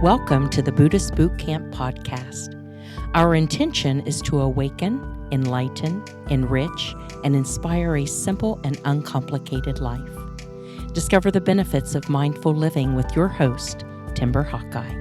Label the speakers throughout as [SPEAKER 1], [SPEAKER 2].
[SPEAKER 1] Welcome to the Buddhist Boot Camp podcast. Our intention is to awaken, enlighten, enrich, and inspire a simple and uncomplicated life. Discover the benefits of mindful living with your host, Timber Hawkeye.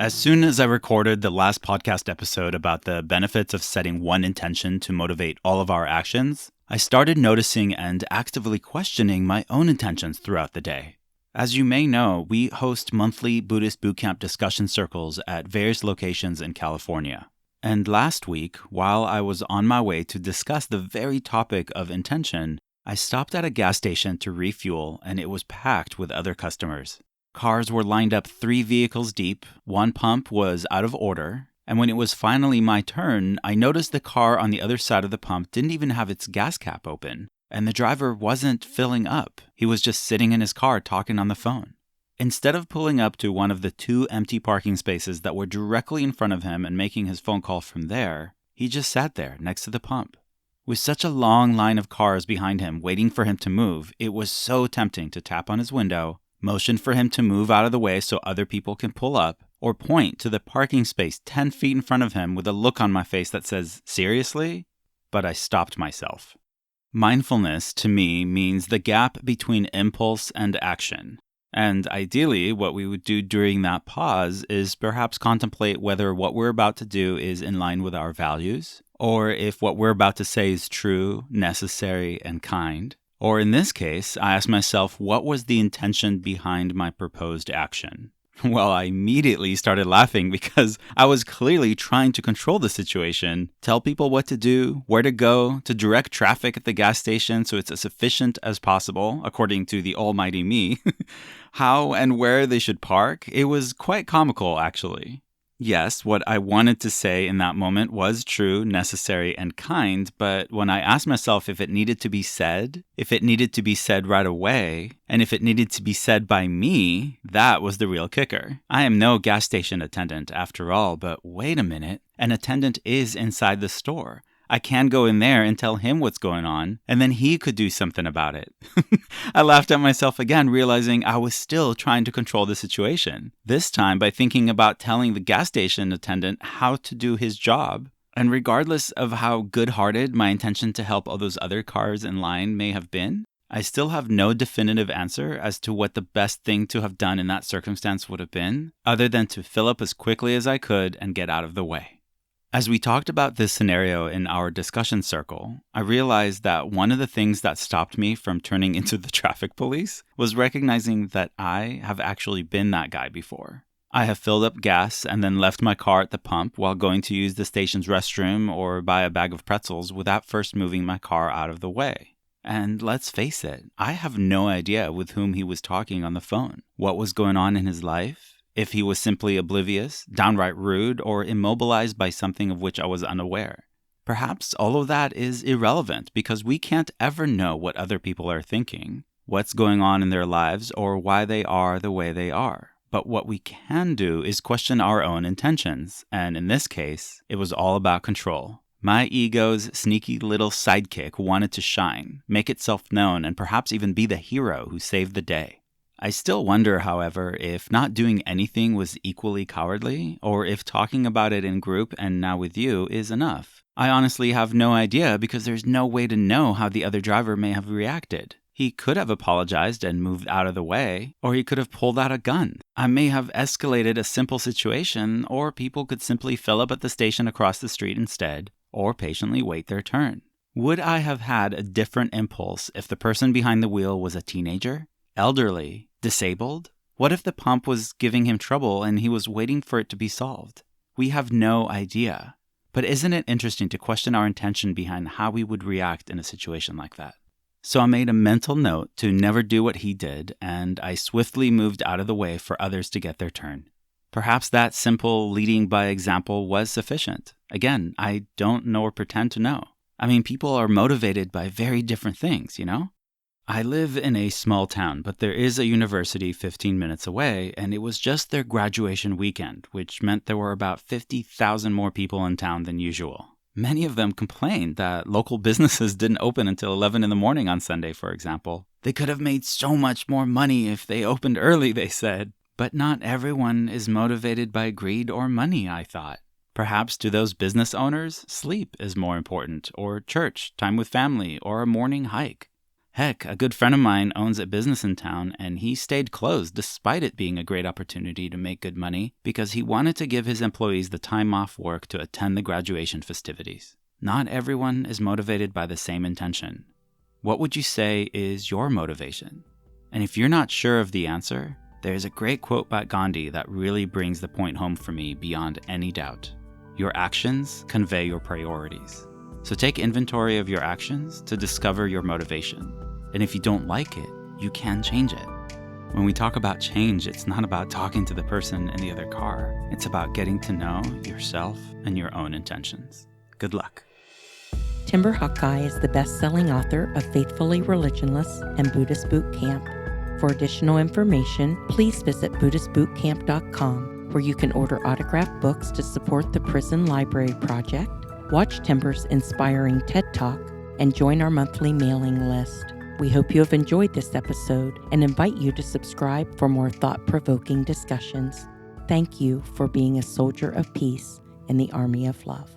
[SPEAKER 2] As soon as I recorded the last podcast episode about the benefits of setting one intention to motivate all of our actions, I started noticing and actively questioning my own intentions throughout the day. As you may know, we host monthly Buddhist Boot Camp discussion circles at various locations in California. And last week, while I was on my way to discuss the very topic of intention, I stopped at a gas station to refuel, and it was packed with other customers. Cars were lined up 3 vehicles deep, one pump was out of order, and when it was finally my turn, I noticed the car on the other side of the pump didn't even have its gas cap open, and the driver wasn't filling up. He was just sitting in his car talking on the phone. Instead of pulling up to one of the 2 empty parking spaces that were directly in front of him and making his phone call from there, he just sat there next to the pump. With such a long line of cars behind him waiting for him to move, it was so tempting to tap on his window, motion for him to move out of the way so other people can pull up, or point to the parking space 10 feet in front of him with a look on my face that says, "Seriously?" But I stopped myself. Mindfulness, to me, means the gap between impulse and action. And ideally, what we would do during that pause is perhaps contemplate whether what we're about to do is in line with our values, or if what we're about to say is true, necessary, and kind. Or in this case, I asked myself, what was the intention behind my proposed action? Well, I immediately started laughing because I was clearly trying to control the situation, tell people what to do, where to go, to direct traffic at the gas station so it's as efficient as possible, according to the almighty me, how and where they should park. It was quite comical, actually. Yes, what I wanted to say in that moment was true, necessary, and kind, but when I asked myself if it needed to be said, if it needed to be said right away, and if it needed to be said by me, that was the real kicker. I am no gas station attendant after all, but wait a minute, an attendant is inside the store. I can go in there and tell him what's going on, and then he could do something about it. I laughed at myself again, realizing I was still trying to control the situation. This time by thinking about telling the gas station attendant how to do his job. And regardless of how good-hearted my intention to help all those other cars in line may have been, I still have no definitive answer as to what the best thing to have done in that circumstance would have been, other than to fill up as quickly as I could and get out of the way. As we talked about this scenario in our discussion circle, I realized that one of the things that stopped me from turning into the traffic police was recognizing that I have actually been that guy before. I have filled up gas and then left my car at the pump while going to use the station's restroom or buy a bag of pretzels without first moving my car out of the way. And let's face it, I have no idea with whom he was talking on the phone, what was going on in his life, if he was simply oblivious, downright rude, or immobilized by something of which I was unaware. Perhaps all of that is irrelevant because we can't ever know what other people are thinking, what's going on in their lives, or why they are the way they are. But what we can do is question our own intentions, and in this case, it was all about control. My ego's sneaky little sidekick wanted to shine, make itself known, and perhaps even be the hero who saved the day. I still wonder, however, if not doing anything was equally cowardly, or if talking about it in group and now with you is enough. I honestly have no idea because there's no way to know how the other driver may have reacted. He could have apologized and moved out of the way, or he could have pulled out a gun. I may have escalated a simple situation, or people could simply fill up at the station across the street instead, or patiently wait their turn. Would I have had a different impulse if the person behind the wheel was a teenager, elderly, disabled? What if the pump was giving him trouble and he was waiting for it to be solved? We have no idea. But isn't it interesting to question our intention behind how we would react in a situation like that? So I made a mental note to never do what he did, and I swiftly moved out of the way for others to get their turn. Perhaps that simple leading by example was sufficient. Again, I don't know or pretend to know. I mean, people are motivated by very different things, you know? I live in a small town, but there is a university 15 minutes away, and it was just their graduation weekend, which meant there were about 50,000 more people in town than usual. Many of them complained that local businesses didn't open until 11 in the morning on Sunday, for example. They could have made so much more money if they opened early, they said. But not everyone is motivated by greed or money, I thought. Perhaps to those business owners, sleep is more important, or church, time with family, or a morning hike. Heck, a good friend of mine owns a business in town, and he stayed closed despite it being a great opportunity to make good money because he wanted to give his employees the time off work to attend the graduation festivities. Not everyone is motivated by the same intention. What would you say is your motivation? And if you're not sure of the answer, there's a great quote by Gandhi that really brings the point home for me beyond any doubt. Your actions convey your priorities. So take inventory of your actions to discover your motivation. And if you don't like it, you can change it. When we talk about change, it's not about talking to the person in the other car. It's about getting to know yourself and your own intentions. Good luck.
[SPEAKER 1] Timber Hawkeye is the best-selling author of Faithfully Religionless and Buddhist Boot Camp. For additional information, please visit BuddhistBootCamp.com, where you can order autographed books to support the Prison Library Project, watch Timber's inspiring TED Talk, and join our monthly mailing list. We hope you have enjoyed this episode and invite you to subscribe for more thought-provoking discussions. Thank you for being a soldier of peace in the army of love.